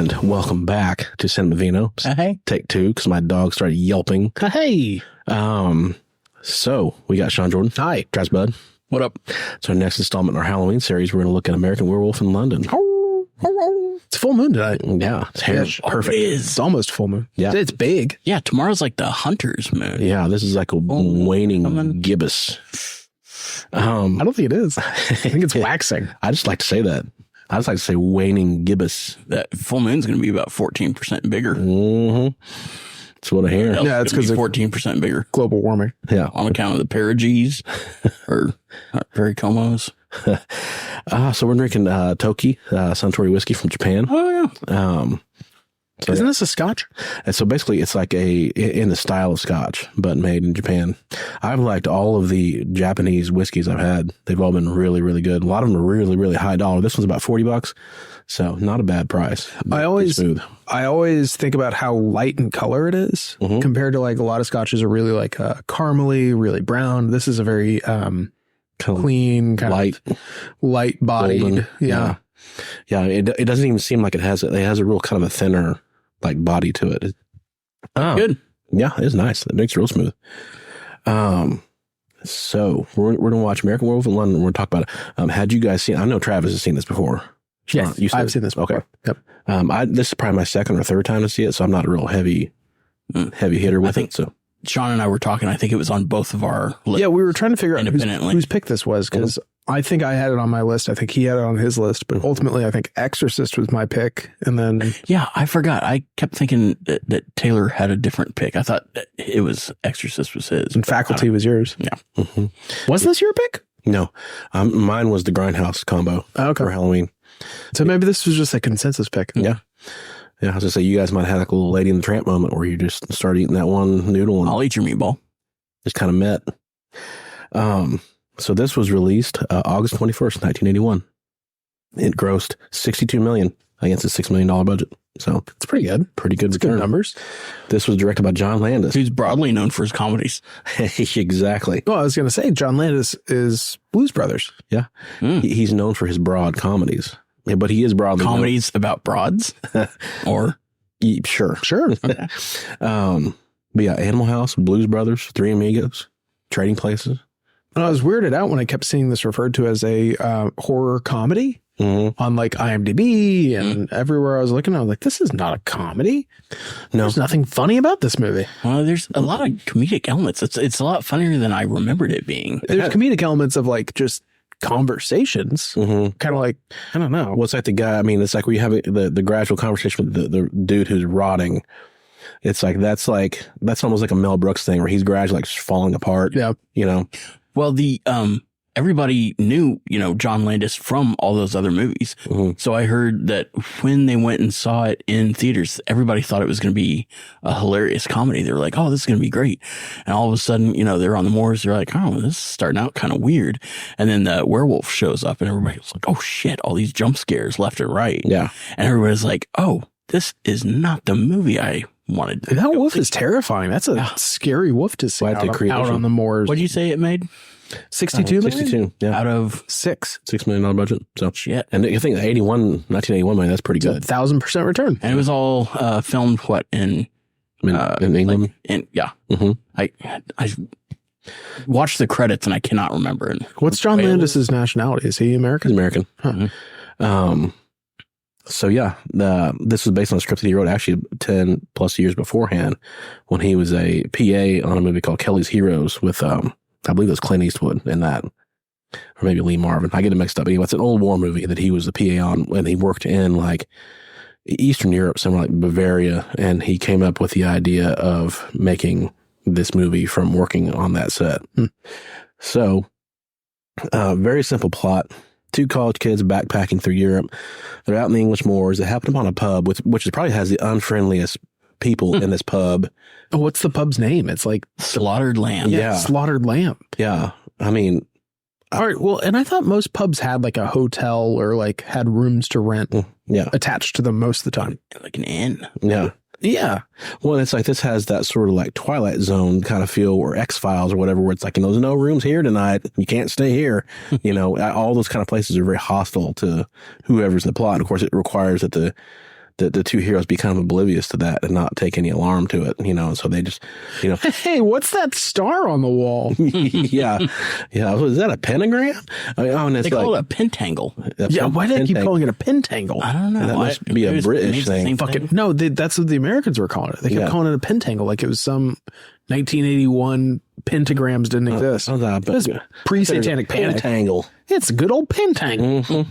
And welcome back to Cinema Vino. Hey. Take two, because my dog started yelping. Hey. So we got Sean Jordan. Hi. Travis Bud. What up? So our next installment in our Halloween series, we're going to look at American Werewolf in London. It's full moon tonight. Yeah, it's hair. Perfect. It is. It's almost full moon. Yeah. It's big. Yeah, tomorrow's like the hunter's moon. Yeah, this is like a waning gibbous. I don't think it is. I think it's waxing. I just like to say that. I just like to say waning gibbous. That full moon's going to be about 14% bigger. Mm-hmm. That's what I hear. Yeah, it's because 14% bigger global warming. Yeah. on account of the perigees or pericomos. So we're drinking Toki, Suntory whiskey from Japan. Oh, yeah. So Isn't this a scotch? And so basically it's like in the style of scotch, but made in Japan. I've liked all of the Japanese whiskeys I've had. They've all been really, really good. A lot of them are really, really high dollar. This one's about $40. So not a bad price. I always Smooth. think about how light in color it is compared to like a lot of scotches are really like caramely, really brown. This is a very clean, kind of light bodied. Golden. Yeah. Yeah. It doesn't even seem like it has a real kind of a thinner like body to it. Good. Yeah, it's nice. It makes it real smooth. So we're going to watch American Werewolf in London. We're going to talk about it. Had you guys seen, I know Travis has seen this before. Yes, I've seen this before. Okay. Yep. This is probably my second or third time to see it, so I'm not a real heavy hitter with it. So Sean and I were talking. I think it was on both of our lists. Yeah, we were trying to figure out independently whose pick this was because I think I had it on my list. I think he had it on his list, but ultimately I think Exorcist was my pick. And then Yeah, I forgot. I kept thinking that Taylor had a different pick. I thought that it was Exorcist was his. and Faculty was yours. Yeah. Mm-hmm. Was this your pick? No, mine was the Grindhouse combo for Halloween. So maybe this was just a consensus pick. Yeah. Yeah, I was going to say, you guys might have like a little Lady in the Tramp moment where you just start eating that one noodle and I'll eat your meatball. just kind of met. So this was released August 21st, 1981. It grossed $62 million against a $6 million budget. So It's pretty good. pretty good It's good return. numbers. This was directed by John Landis. Who's broadly known for his comedies. Exactly. Well, I was going to say John Landis is Blues Brothers. Yeah. He's known for his broad comedies. Yeah, but he is broadly Comedies about broads? Or? Sure. Sure. But yeah, Animal House, Blues Brothers, Three Amigos, Trading Places. And I was weirded out when I kept seeing this referred to as a horror comedy on like IMDb and everywhere I was looking. I was like, this is not a comedy. No. There's nothing funny about this movie. Well, there's a lot of comedic elements. It's a lot funnier than I remembered it being. There's comedic elements of like just conversations. Kind of like, I don't know. What's like the guy? I mean, it's like where you have the gradual conversation with the dude who's rotting. It's like that's almost like a Mel Brooks thing where he's gradually like falling apart. Yeah. You know. Well, everybody knew, John Landis from all those other movies. So I heard that when they went and saw it in theaters, everybody thought it was going to be a hilarious comedy. They were like, oh, this is going to be great. And all of a sudden, they're on the moors. They're like, oh, this is starting out kind of weird. And then the werewolf shows up and everybody was like, oh shit, all these jump scares left and right. Yeah. And everybody's like, oh, this is not the movie I wanted. That wolf is terrifying. That's a scary wolf to see Why did they create out it? on the moors. What did you say it made? 62 million? 62. Yeah. Out of $6 million budget. So shit. and I think 1981 money, that's pretty good. 1,000% return. And it was all filmed in England. Yeah. Mm-hmm. I watched the credits and I cannot remember. What's John Landis's nationality? Is he American? He's American. Huh. So yeah, this was based on a script that he wrote actually 10 plus years beforehand when he was a PA on a movie called Kelly's Heroes with, I believe it was Clint Eastwood in that, or maybe Lee Marvin. I get it mixed up. Anyway, it's an old war movie that he was the PA on when he worked in like Eastern Europe, somewhere like Bavaria. And he came up with the idea of making this movie from working on that set. So, very simple plot. Two college kids backpacking through Europe. They're out in the English moors. They happen upon a pub, which probably has the unfriendliest people in this pub. Oh, what's the pub's name? It's like Slaughtered Lamb. Yeah. Slaughtered Lamb. Yeah. I mean, all right. Well, and I thought most pubs had like a hotel or like had rooms to rent attached to them most of the time. Like an inn. Yeah. Yeah. Well, it's like this has that sort of like Twilight Zone kind of feel or X-Files or whatever, where it's like, there's no rooms here tonight. You can't stay here. All those kind of places are very hostile to whoever's in the plot. And of course, it requires that the the two heroes be kind of oblivious to that and not take any alarm to it, and so they just, Hey, what's that star on the wall? yeah. Is that a pentagram? And it's they call it a pentangle. Why do they keep calling it a pentangle? I don't know. That must be a British thing. No, that's what the Americans were calling it. They kept calling it a pentangle, like it was some 1981 pentagrams didn't exist. It was pre-satanic panic. Pentangle. It's a good old pentangle.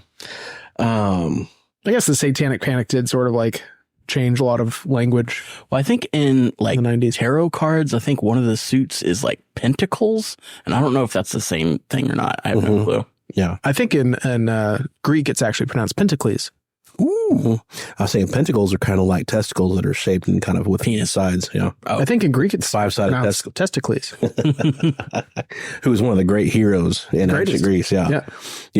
I guess the satanic panic did sort of like change a lot of language. Well, I think in like the 90s. tarot cards, I think one of the suits is like pentacles, and I don't know if that's the same thing or not. I have no clue. Yeah, I think in Greek it's actually pronounced Pentacles. Ooh. I was saying pentacles are kind of like testicles that are shaped in kind of with penis sides. Yeah. I think in Greek it's five-sided testicles. Who was one of the great heroes in ancient Greece. Yeah. You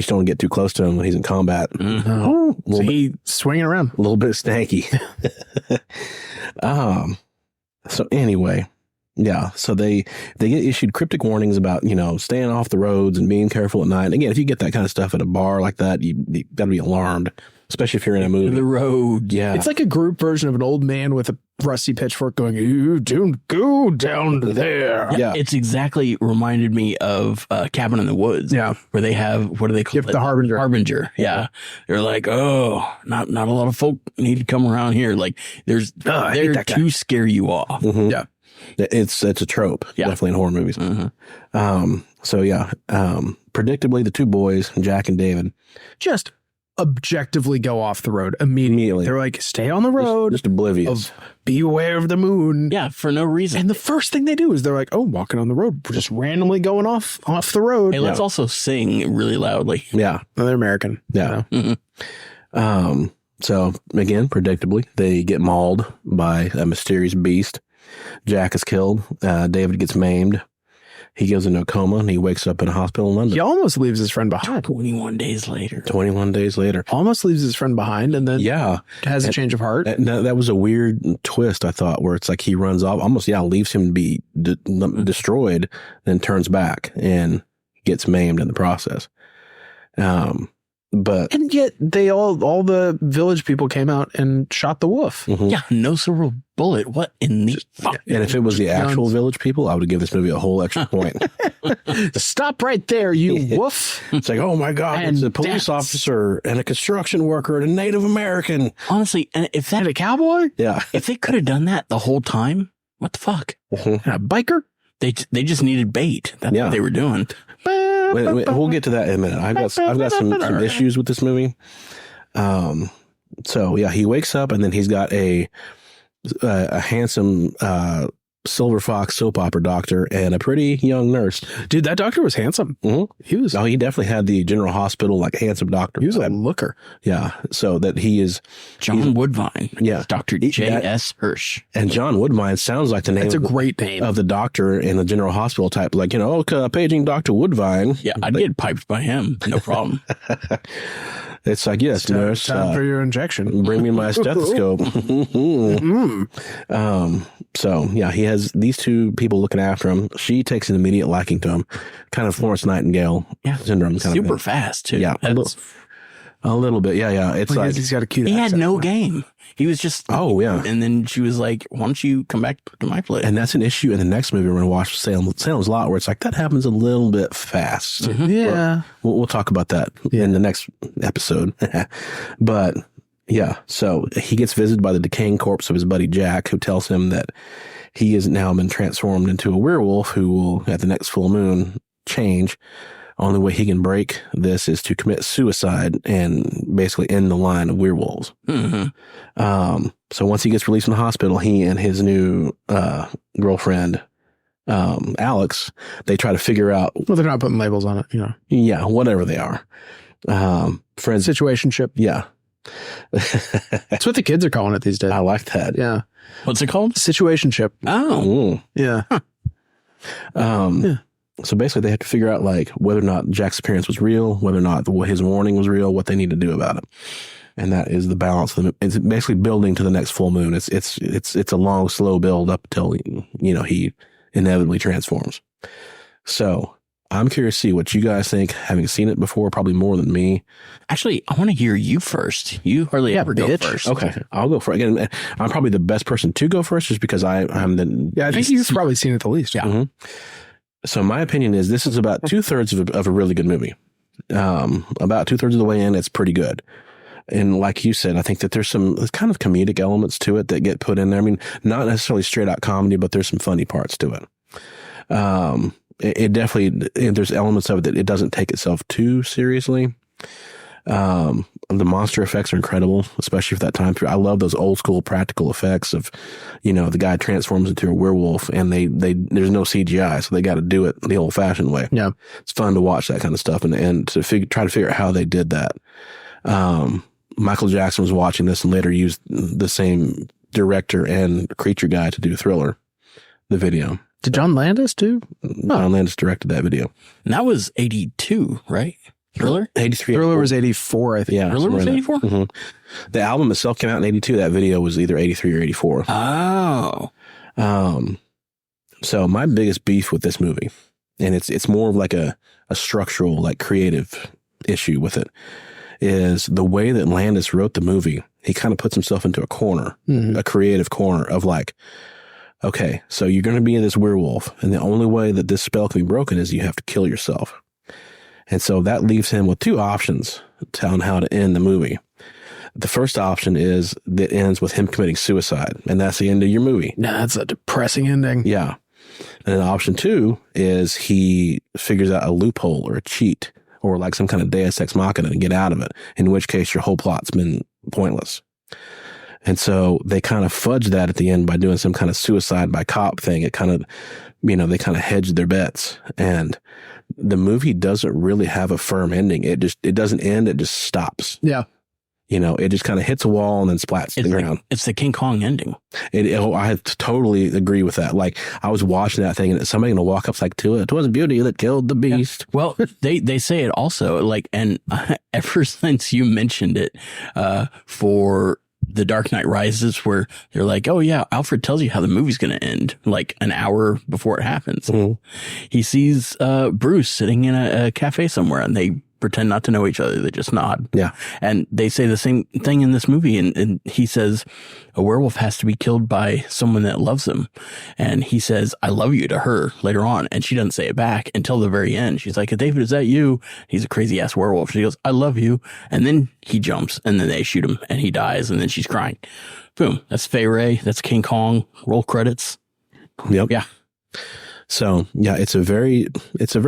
just don't get too close to him when he's in combat. So he's swinging around. A little bit stanky. So anyway, yeah. So they get issued cryptic warnings about, staying off the roads and being careful at night. And again, if you get that kind of stuff at a bar like that, you got to be alarmed, especially if you're in a movie. The road. Yeah. It's like a group version of an old man with a rusty pitchfork going, "You don't go down there." Yeah. It's exactly reminded me of Cabin in the Woods. Yeah. Where they have, what do they call it? The Harbinger. Harbinger. Yeah. They're like, oh, not a lot of folk need to come around here. Like they're to scare you off. Mm-hmm. Yeah. It's a trope, definitely in horror movies. So yeah, predictably, the two boys, Jack and David, just objectively go off the road immediately. They're like, stay on the road. Just oblivious. Beware of the moon. Yeah, for no reason. And the first thing they do is they're like, oh, walking on the road. We're just randomly going off the road. Hey, let's also sing really loudly. Yeah. Well, they're American. Yeah. So again, predictably, they get mauled by a mysterious beast. Jack is killed. David gets maimed. He goes into a coma and he wakes up in a hospital in London. He almost leaves his friend behind. 21 days later. 21 days later. Almost leaves his friend behind and then has a change of heart. That was a weird twist, I thought, where it's like he runs off, almost, leaves him to be destroyed, then turns back and gets maimed in the process. And yet they all the village people came out and shot the wolf. Yeah, no silver bullet. What in the fuck? And if it was the actual village people, I would give this movie a whole extra point. Stop right there, you wolf. It's like, oh my God, it's a police officer and a construction worker and a Native American. Honestly, and if that a cowboy? Yeah. If they could have done that the whole time, what the fuck? And a biker? They just needed bait. That's what they were doing. We'll get to that in a minute. I've got some issues with this movie. So yeah, he wakes up and then he's got a handsome Silver Fox soap opera doctor and a pretty young nurse. Dude, that doctor was handsome. He was. Oh, he definitely had the General Hospital handsome doctor. He was a looker. Yeah, so that he is John Woodvine. Yeah, Dr. J.S. Hirsch. And John Woodvine sounds like the name. That's a great name of the doctor in the General Hospital type. Like, paging Dr. Woodvine. Yeah, I'd get piped by him. No problem. It's like, yes, nurse. Time for your injection. Bring me my stethoscope. So yeah, he has these two people looking after him. She takes an immediate liking to him, kind of Florence Nightingale syndrome. Super fast too. Yeah, a little bit. Yeah. It's like he's got a cute. He had no game. He was just and then she was like, "Why don't you come back to my place?" And that's an issue in the next movie we're going to watch, Salem's Lot, where it's like that happens a little bit fast. Yeah, we'll talk about that in the next episode. But yeah, so he gets visited by the decaying corpse of his buddy Jack, who tells him that he has now been transformed into a werewolf who will, at the next full moon, change. Only way he can break this is to commit suicide and basically end the line of werewolves. So once he gets released from the hospital, he and his new girlfriend, Alex, they try to figure out. Well, they're not putting labels on it, Yeah, whatever they are. Friends. Situationship. Yeah. That's what the kids are calling it these days. I like that. Yeah. What's it called? Situationship. Oh. Yeah. So basically they have to figure out whether or not Jack's appearance was real, whether or not his warning was real, what they need to do about it. And that is the balance. It's basically building to the next full moon. It's a long, slow build up until, he inevitably transforms. So I'm curious to see what you guys think, having seen it before, probably more than me. Actually, I want to hear you first. You hardly ever go first. Okay, I'll go first. Again, I'm probably the best person to go first just because I'm the... Yeah, I think you've probably seen it the least. Yeah. Mm-hmm. So my opinion is this is about 2/3 of a really good movie. About 2/3 of the way in, it's pretty good. And like you said, I think that there's some kind of comedic elements to it that get put in there. I mean, not necessarily straight out comedy, but there's some funny parts to it. It definitely, there's elements of it that it doesn't take itself too seriously. The monster effects are incredible, especially for that time period. I love those old school practical effects of, the guy transforms into a werewolf and there's no CGI, so they got to do it the old fashioned way. Yeah. It's fun to watch that kind of stuff and to try to figure out how they did that. Michael Jackson was watching this and later used the same director and creature guy to do Thriller, the video. Did John Landis too? John Landis directed that video. And that was 82, right? Thriller? 83. Thriller was 84, I think. Yeah. Thriller was 84? Mm-hmm. The album itself came out in 82. That video was either 83 or 84. Oh. So my biggest beef with this movie, and it's more of like a structural, like creative issue with it, is the way that Landis wrote the movie. He kind of puts himself into a corner, a creative corner of like, okay, so you're going to be this werewolf, and the only way that this spell can be broken is you have to kill yourself. And so that leaves him with two options on how to end the movie. The first option is that ends with him committing suicide, and that's the end of your movie. No, that's a depressing ending. Yeah. And then option two is he figures out a loophole or a cheat or like some kind of Deus Ex Machina to get out of it, in which case your whole plot's been pointless. And so they kind of fudge that at the end by doing some kind of suicide by cop thing. It kind of, they kind of hedged their bets. And the movie doesn't really have a firm ending. It doesn't end. It just stops. Yeah. It just kind of hits a wall and then splats to the ground. It's the King Kong ending. I totally agree with that. Like I was watching that thing and somebody going to walk up like, it was beauty that killed the beast. Yeah. Well, they say it also like, and ever since you mentioned it, for The Dark Knight Rises, where they're like, oh yeah, Alfred tells you how the movie's going to end like an hour before it happens. Mm-hmm. He sees, Bruce sitting in a cafe somewhere and they pretend not to know each other. They just nod. Yeah. And they say the same thing in this movie. And he says a werewolf has to be killed by someone that loves him. And he says, I love you to her later on. And she doesn't say it back until the very end. She's like, David, is that you? He's a crazy ass werewolf. She goes, I love you. And then he jumps and then they shoot him and he dies. And then she's crying. Boom. That's Fay Wray. That's King Kong. Roll credits. Yep. Yeah. So yeah, it's a very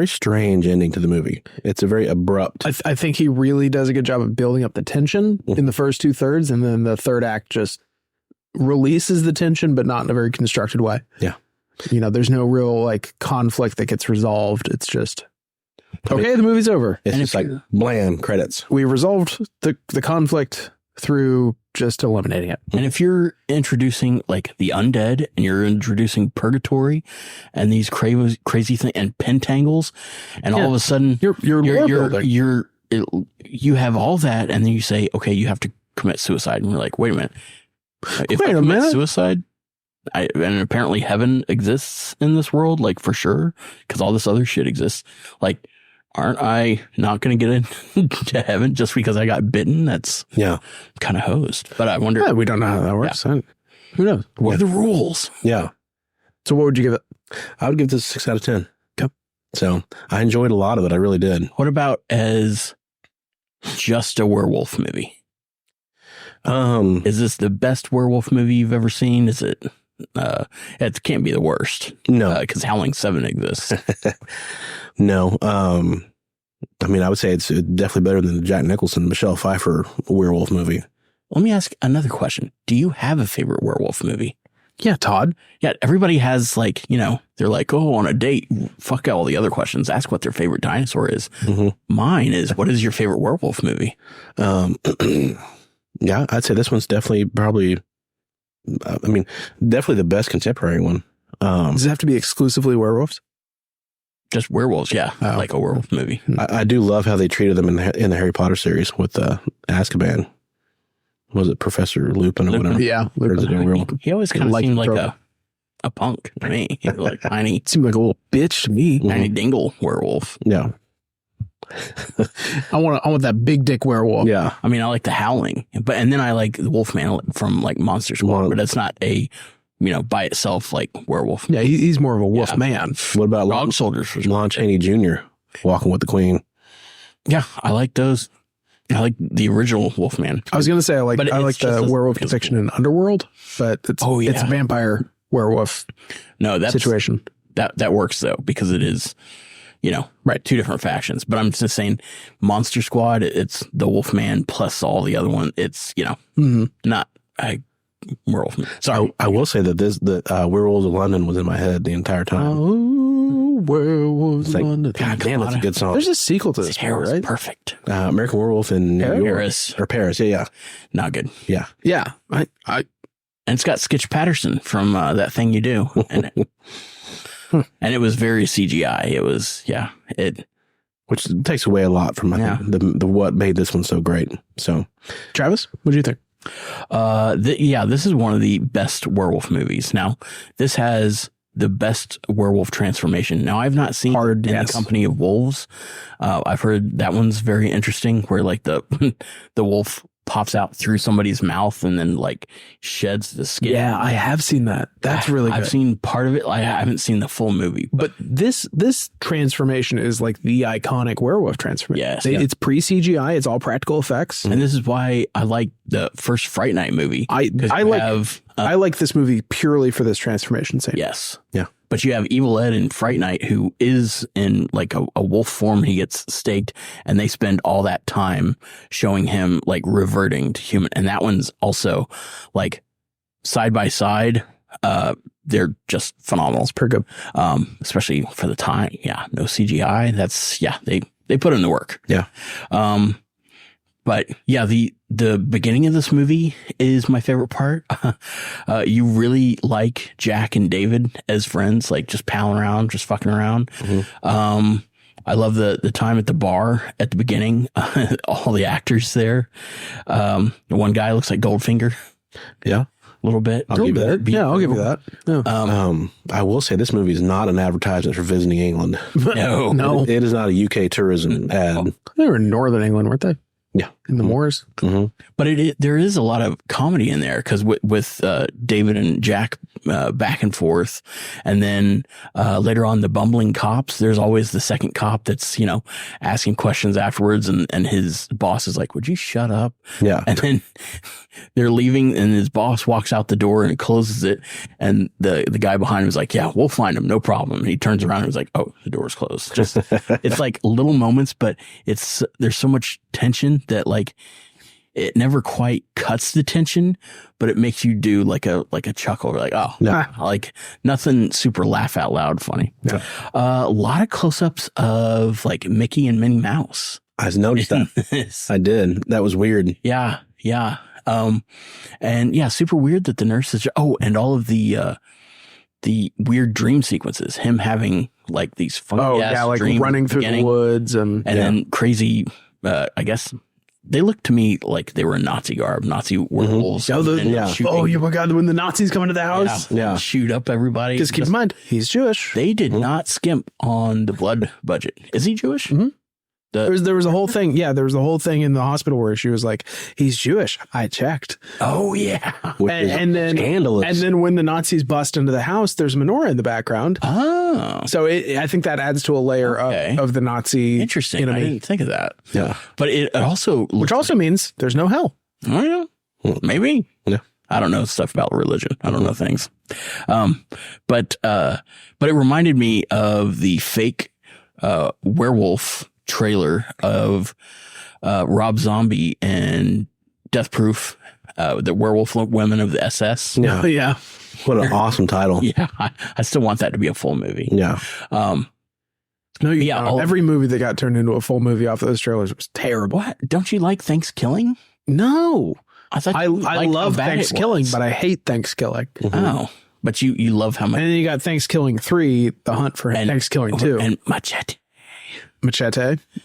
strange ending to the movie. It's a very abrupt. I think he really does a good job of building up the tension in the first 2/3, and then the third act just releases the tension, but not in a very constructed way. Yeah, there's no real like conflict that gets resolved. It's just okay. The movie's over. It's just like bland credits. We resolved the conflict through just eliminating it. And if you're introducing like the undead and you're introducing purgatory and these crazy things and pentangles, and all of a sudden you have all that, and then you say, okay, you have to commit suicide, and you're like, wait a minute, if I commit suicide, and apparently heaven exists in this world, like for sure, because all this other shit exists, like. Aren't I not going to get into heaven just because I got bitten? That's kind of hosed. But I wonder. Yeah, we don't know how that works. Yeah. Who knows? What are the rules? Yeah. So what would you give it? I would give this a 6 out of 10. Okay. So I enjoyed a lot of it. I really did. What about as just a werewolf movie? Is this the best werewolf movie you've ever seen? Is it? It can't be the worst. No, because Howling 7 exists. No. I mean, I would say it's definitely better than the Jack Nicholson, Michelle Pfeiffer werewolf movie. Let me ask another question. Do you have a favorite werewolf movie? Yeah, Todd. Yeah, everybody has like, they're like, oh, on a date, fuck all the other questions. Ask what their favorite dinosaur is. Mm-hmm. Mine is, what is your favorite werewolf movie? Yeah, I'd say this one's definitely definitely the best contemporary one. Does it have to be exclusively werewolves? Just werewolves, yeah. Oh. Like a werewolf movie. I do love how they treated them in the Harry Potter series with Azkaban. Was it Professor Lupin or whatever? Yeah. He always kind of seemed like a punk to me. He was like tiny, seemed like a little bitch to me. tiny dingle werewolf. Yeah. I want that big dick werewolf. Yeah. I mean, I like the Howling, and then I like the Wolfman from like Monster Squad, but that's not a, by itself like werewolf. Yeah, he's more of a wolf man. What about Dog Soldiers? Lon Chaney Jr. walking with the Queen? Yeah, I like those. I like the original Wolfman. I was gonna say I like the werewolf depiction in Underworld, but it's it's a vampire werewolf situation. That works though, because it is, right, two different factions. But I'm just saying, Monster Squad, it's the Wolfman plus all the other one. It's not a werewolf. Sorry, I will say that the Werewolves of London was in my head the entire time. Oh, Werewolves of London. God damn, that's a good song. There's a sequel to this, right? Perfect. American Werewolf in New York. Paris. Or Paris. Yeah. Not good. Yeah. Yeah. And it's got Skitch Patterson from That Thing You Do. And and it was very CGI. It was, which takes away a lot from the what made this one so great. So, Travis, what do you think? This is one of the best werewolf movies. Now, this has the best werewolf transformation. Now, I've not seen In the Company of Wolves. I've heard that one's very interesting, where like the wolf pops out through somebody's mouth and then like sheds the skin. Yeah, I have seen that. That's really good. I've seen part of it. I haven't seen the full movie. But this transformation is like the iconic werewolf transformation. Yes. It's pre-CGI. It's all practical effects. And this is why I like the first Fright Night movie. I like this movie purely for this transformation scene. Yes. Yeah. But you have Evil Ed in Fright Night, who is in like a wolf form. He gets staked, and they spend all that time showing him like reverting to human. And that one's also like side by side. They're just phenomenal. It's pretty good. Especially for the time. Yeah. No CGI. They put in the work. Yeah. But yeah, the beginning of this movie is my favorite part. You really like Jack and David as friends, like just palling around, just fucking around. Mm-hmm. I love the time at the bar at the beginning. All the actors there. The one guy looks like Goldfinger. Yeah. A little bit. I'll give you that. Yeah. I will say this movie is not an advertisement for visiting England. No. It is not a UK tourism ad. They were in Northern England, weren't they? Yeah. In the moors. Mm-hmm. But there is a lot of comedy in there, because with David and Jack back and forth. And then later on, the bumbling cops, there's always the second cop that's, asking questions afterwards. And his boss is like, would you shut up? Yeah. And then they're leaving, and his boss walks out the door and closes it. And the guy behind him is like, yeah, we'll find him. No problem. And he turns around and is like, oh, the door's closed. Just, it's like little moments, but there's so much tension that like it never quite cuts the tension, but it makes you do like a chuckle, like, oh, like nothing super laugh out loud funny. Yeah. A lot of close-ups of like Mickey and Minnie Mouse. I noticed that. I did. That was weird. Yeah. And yeah, super weird that the nurses. Oh, and all of the weird dream sequences. Him having like these funny like dreams running through the woods and then crazy. I guess they looked to me like they were in Nazi garb, Nazi werewolves. Mm-hmm. Oh my God! When the Nazis come into the house, shoot up everybody. Because keep in mind, he's Jewish. They did not skimp on the blood budget. Is he Jewish? Mm-hmm. There was a whole thing. Yeah, there was a whole thing in the hospital where she was like, "He's Jewish." I checked. Oh yeah, and then scandalous. And then when the Nazis bust into the house, there's a menorah in the background. Oh, so I think that adds to a layer of the Nazi. Interesting. I didn't think of that. Yeah, but it also which also means there's no hell. Oh yeah, maybe. Yeah, I don't know stuff about religion. I don't know things. But it reminded me of the fake werewolf trailer of Rob Zombie and Death Proof, the Werewolf Women of the SS. Yeah. Yeah. What an awesome title. Yeah. I still want that to be a full movie. Yeah. Every movie that got turned into a full movie off of those trailers was terrible. What? Don't you like Thanksgiving? No. I love Thanksgiving, but I hate Thanksgiving. Mm-hmm. Oh. But you love how much. And then you got Thanksgiving 3, The Hunt for Thanksgiving 2. And Machete.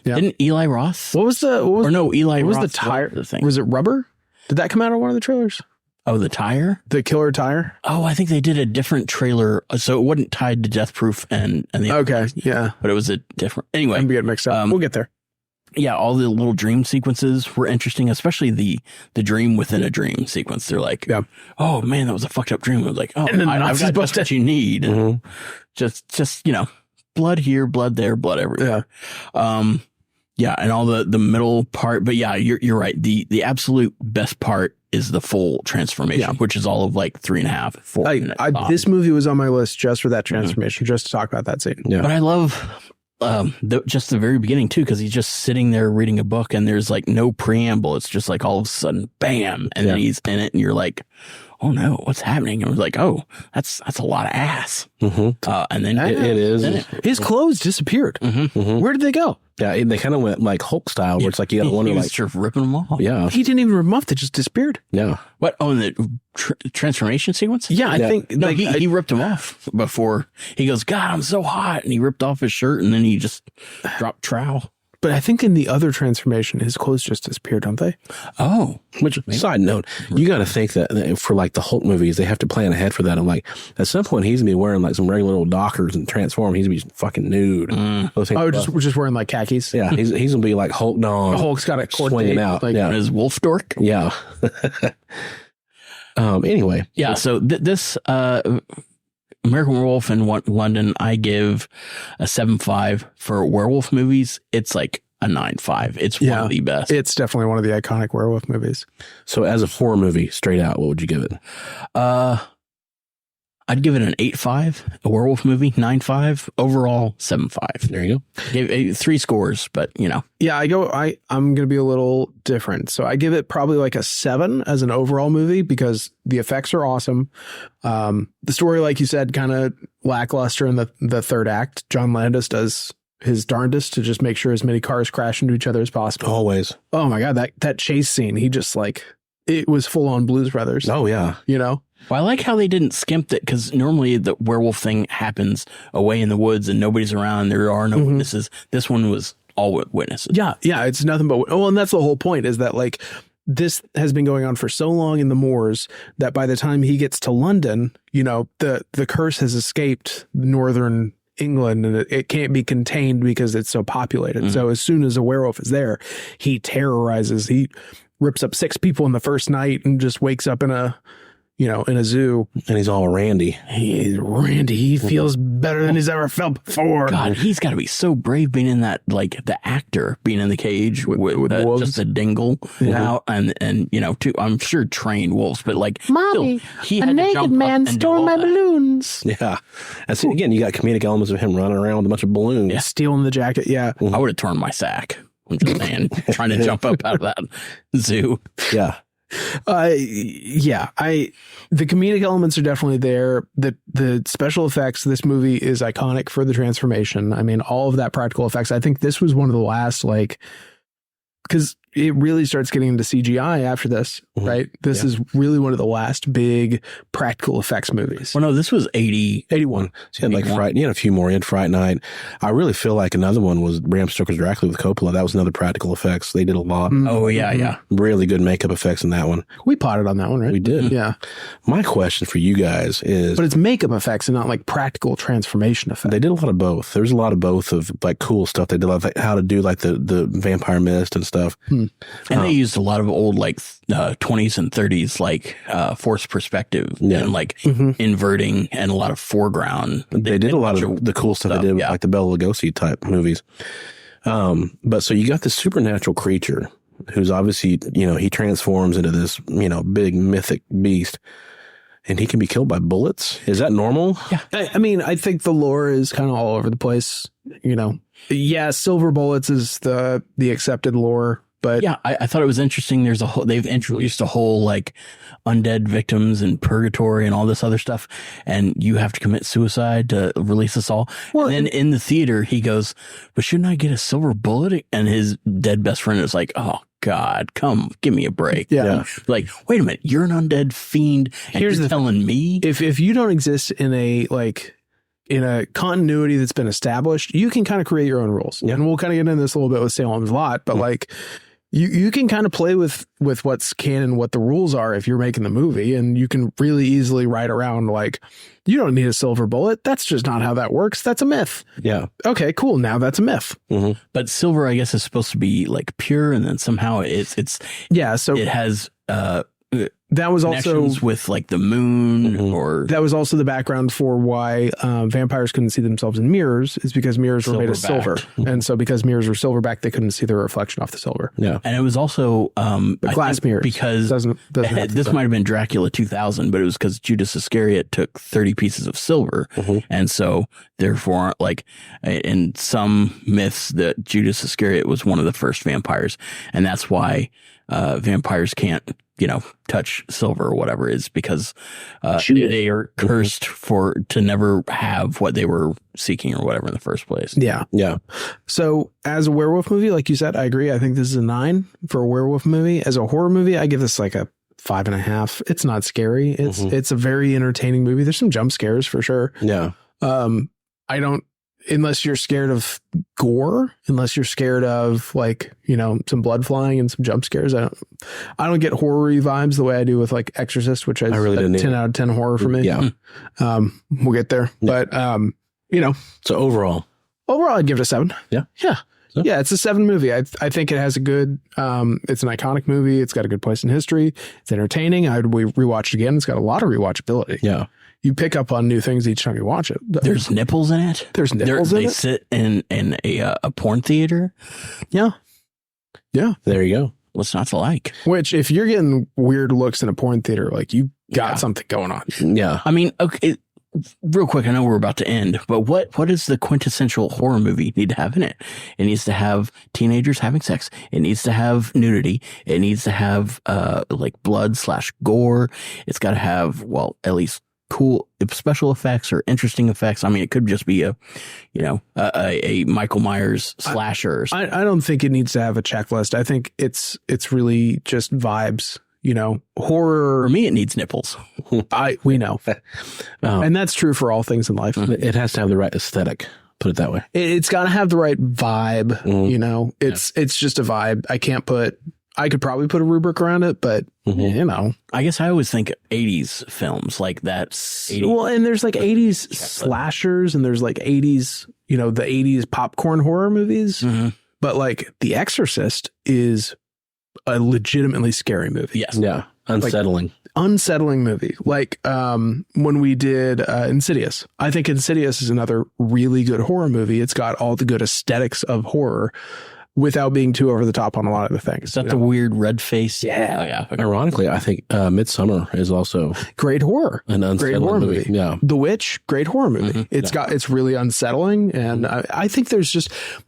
Yeah. Didn't Eli Roth? Eli Roth. Was the tire? The thing. Was it Rubber? Did that come out of one of the trailers? Oh, the tire? The killer tire? Oh, I think they did a different trailer. So it wasn't tied to Death Proof and the Okay, yeah. But it was a different... Anyway. I'm getting mixed up. We'll get there. Yeah, all the little dream sequences were interesting, especially the dream within a dream sequence. They're like, oh, man, that was a fucked up dream. I was like, oh, I've got just what you need. Mm-hmm. Just, blood here, blood there, blood everywhere. Yeah. Yeah, and all the middle part. But yeah, you're right. The absolute best part is the full transformation, which is all of like 3.5, 4 minutes. This movie was on my list just for that transformation, just to talk about that scene. Yeah. But I love just the very beginning too, because he's just sitting there reading a book and there's like no preamble. It's just like all of a sudden, bam, and then he's in it, and you're like, oh no, what's happening? And I was like, oh, that's a lot of ass. Mm-hmm. And then it is. His clothes disappeared. Mm-hmm. Mm-hmm. Where did they go? Yeah, they kind of went like Hulk style, where it's like you got to wonder, like, sort of ripping them off. Yeah, he didn't even rip them off; they just disappeared. Yeah. What? Oh, in the transformation sequence? Yeah, I think no, he ripped him off before. He goes, God, I'm so hot, and he ripped off his shirt, and then he just dropped trowel. But I think in the other transformation, his clothes just disappeared, don't they? Oh. Which, side note, you got to think that for like the Hulk movies, they have to plan ahead for that. I'm like, at some point, he's going to be wearing like some regular little Dockers and transform. He's going to be fucking nude. We're just wearing like khakis. Yeah, he's going to be like Hulk Dong. Hulk's got a swinging out. Like, his wolf dork. Yeah. Anyway. Yeah, so this... American Werewolf in London, I give a 7.5. For werewolf movies, it's like a 9.5. It's one of the best. It's definitely one of the iconic werewolf movies. So as a horror movie, straight out, what would you give it? I'd give it an 8.5. A werewolf movie, 9.5. Overall, 7.5. There you go. Gave 3 scores, but Yeah, I'm going to be a little different. So I give it probably like a 7 as an overall movie because the effects are awesome. The story, like you said, kind of lackluster in the third act. John Landis does his darndest to just make sure as many cars crash into each other as possible. Always. Oh my God, that chase scene, he just it was full on Blues Brothers. Oh yeah. Well, I like how they didn't skimp it, because normally the werewolf thing happens away in the woods and nobody's around and there are no witnesses. This one was all witnesses. Yeah, it's nothing but... Oh, and that's the whole point, is that like this has been going on for so long in the moors that by the time he gets to London, the curse has escaped northern England and it can't be contained because it's so populated. Mm-hmm. So as soon as a werewolf is there, he terrorizes. He rips up 6 people in the first night and just wakes up in a zoo. And he's all randy. He's randy. He feels better than he's ever felt before. God, he's got to be so brave being in that, like the actor being in the cage with wolves. Just a dingle out and I'm sure trained wolves, but like, Mommy, still, a naked man stole my balloons. Yeah. And so again, you got comedic elements of him running around with a bunch of balloons. Yeah. Stealing the jacket. Yeah. I would have torn my sack. I'm just saying, trying to jump up out of that zoo. Yeah. The comedic elements are definitely there. The special effects, this movie is iconic for the transformation. I mean, all of that practical effects. I think this was one of the last, because it really starts getting into CGI after this, right? This is really one of the last big practical effects movies. Well, no, this was 81. So you had you had a few more. You had Fright Night. I really feel like another one was Bram Stoker's Dracula with Coppola. That was another practical effects. They did a lot. Oh, yeah. Really good makeup effects in that one. We potted on that one, right? We did. Yeah. My question for you guys is... But it's makeup effects and not like practical transformation effects. They did a lot of both. There's a lot of both of like cool stuff. They did like how to do like the vampire mist and stuff. And they used a lot of old 20s and 30s forced perspective and inverting and a lot of foreground. They did a lot of the cool stuff they did with like the Bela Lugosi type movies. But so you got this supernatural creature who's obviously, he transforms into this, big mythic beast. And he can be killed by bullets? Is that normal? Yeah. I mean, I think the lore is kind of all over the place, Yeah, silver bullets is the accepted lore. But yeah, I thought it was interesting. They've introduced a whole undead victims and purgatory and all this other stuff, and you have to commit suicide to release us all. Well, and then in the theater, he goes, "But shouldn't I get a silver bullet?" And his dead best friend is like, "Oh God, come give me a break." Yeah. Like, wait a minute, you're an undead fiend, and you're telling me if you don't exist in a continuity that's been established, you can kind of create your own rules. Yeah. And we'll kind of get into this a little bit with Salem's Lot, but you can kind of play with what's canon, what the rules are if you're making the movie, and you can really easily write around like, you don't need a silver bullet. That's just not how that works. That's a myth. Yeah. Okay, cool. Now that's a myth. Mm-hmm. But silver, I guess, is supposed to be like pure, and then somehow it's Yeah. So it has that was also connections with like the moon or that was also the background for why vampires couldn't see themselves in mirrors, is because mirrors were made of silver. Silver-backed. And so because mirrors were silverback, they couldn't see their reflection off the silver. Yeah. and it was also The I glass think mirrors. because doesn't have this the- might have been Dracula 2000, but it was because Judas Iscariot took 30 pieces of silver. Mhm. And so therefore, like in some myths that Judas Iscariot was one of the first vampires. And that's why vampires can't, touch silver or whatever, is because they are cursed to never have what they were seeking or whatever in the first place. Yeah. Yeah. So as a werewolf movie, like you said, I agree. I think this is a 9 for a werewolf movie. As a horror movie, I give this like a 5.5. It's not scary. It's a very entertaining movie. There's some jump scares for sure. Yeah. I don't, unless you're scared of gore, unless you're scared of like, some blood flying and some jump scares. I don't get horror-y vibes the way I do with like Exorcist, which is I really a didn't 10 either. out of 10 horror for me. Yeah. We'll get there. Yeah. But, So overall, overall I'd give it a 7. Yeah. Yeah. So? Yeah. It's a 7 movie. I think it has a good, it's an iconic movie. It's got a good place in history. It's entertaining. I'd rewatch it again. It's got a lot of rewatchability. yeah. You pick up on new things each time you watch it. There's nipples in it. There's nipples in They it. sit in a porn theater. Yeah. There you go. What's not to like? Which, if you're getting weird looks in a porn theater, like you got Yeah. something going on. Yeah. I mean, okay, real quick, I know we're about to end, but what does the quintessential horror movie need to have in it? It needs to have teenagers having sex. It needs to have nudity. It needs to have like blood/gore. It's got to have, well, at least cool special effects or interesting effects. I mean, it could just be a Michael Myers slasher. Or something. I don't think it needs to have a checklist. I think it's really just vibes. For Horror. me, it needs nipples. We know, Um, and that's true for all things in life. it has to have the right aesthetic. Put it that way. It's got to have the right vibe. Mhm. It's just a vibe. I could probably put a rubric around it, but Mhm. I guess I always think 80s films like that. 80s. Well, and there's like 80s slashers, and there's like 80s, the 80s popcorn horror movies. Mhm. But like The Exorcist is a legitimately scary movie. Yes. Yeah. Unsettling. Unsettling movie. Like when we did Insidious. I think Insidious is another really good horror movie. It's got all the good aesthetics of horror without being too over the top on a lot of the things. Is that the weird red face? Yeah. Oh, yeah. Okay. Ironically, I think Midsummer is also Great horror. an unsettling horror movie. movie. Yeah. The Witch, great horror movie. Mhm. It's really unsettling. And I think there's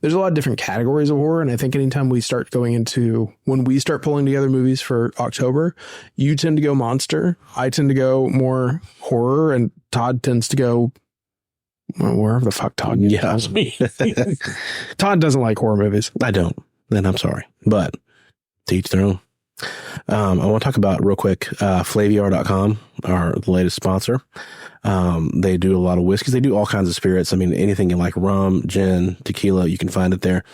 a lot of different categories of horror. And I think anytime when we start pulling together movies for October, you tend to go monster. I tend to go more horror, and Todd tends to go wherever the fuck Todd Yeah. Todd doesn't like horror movies. I don't. Then I'm sorry. But to each their own. I want to talk about real quick, Flaviar.com, the latest sponsor. They do a lot of whiskeys. They do all kinds of spirits. I mean, anything you like, rum, gin, tequila, you can find it there.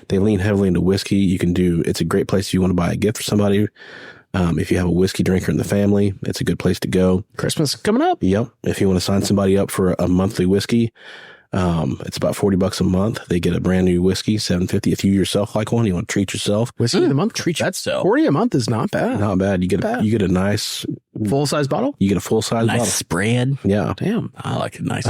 They lean heavily into whiskey. It's a great place if you want to buy a gift for somebody. If you have a whiskey drinker in the family, it's a good place to go. Christmas coming up. Yep. If you want to sign somebody up for a monthly whiskey, it's about $40 a month. They get a brand new whiskey, $7.50. If you yourself like one, you want to treat yourself. Whiskey of the month. Treat That's yourself. 40 a month is not bad. Not bad. You get Bad. a nice, Full size bottle. you get a full size Nice bottle. spread. Yeah. Damn. I like it nice.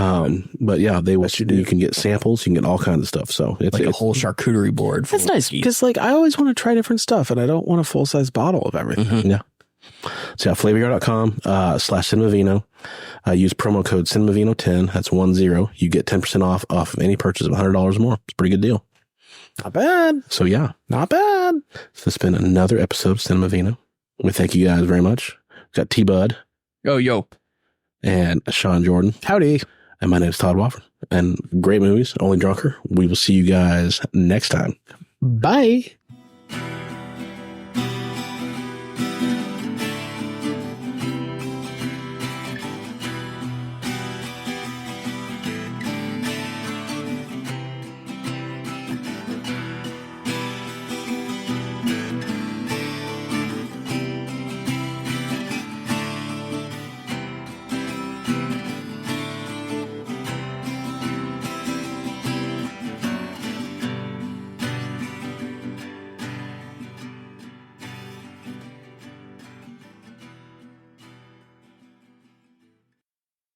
But yeah, they will. Yes, you do. You can get samples. You can get all kinds of stuff. So it's like a whole charcuterie board. full That's of nice whiskey. because like I always want to try different stuff, and I don't want a full size bottle of everything. Mhm. Yeah. So yeah, Flaviar.com /Cinemavino. Use promo code Cinemavino10. That's 10. You get 10% off of any purchase of $100 or more. It's a pretty good deal. Not bad. So yeah, Not bad. so it's been another episode of Cinemavino. We thank you guys very much. We've got T-Bud Yo. and Sean Jordan. Howdy. And my name is Todd Wofford. And great movies, Only Drunker. We will see you guys next time. Bye.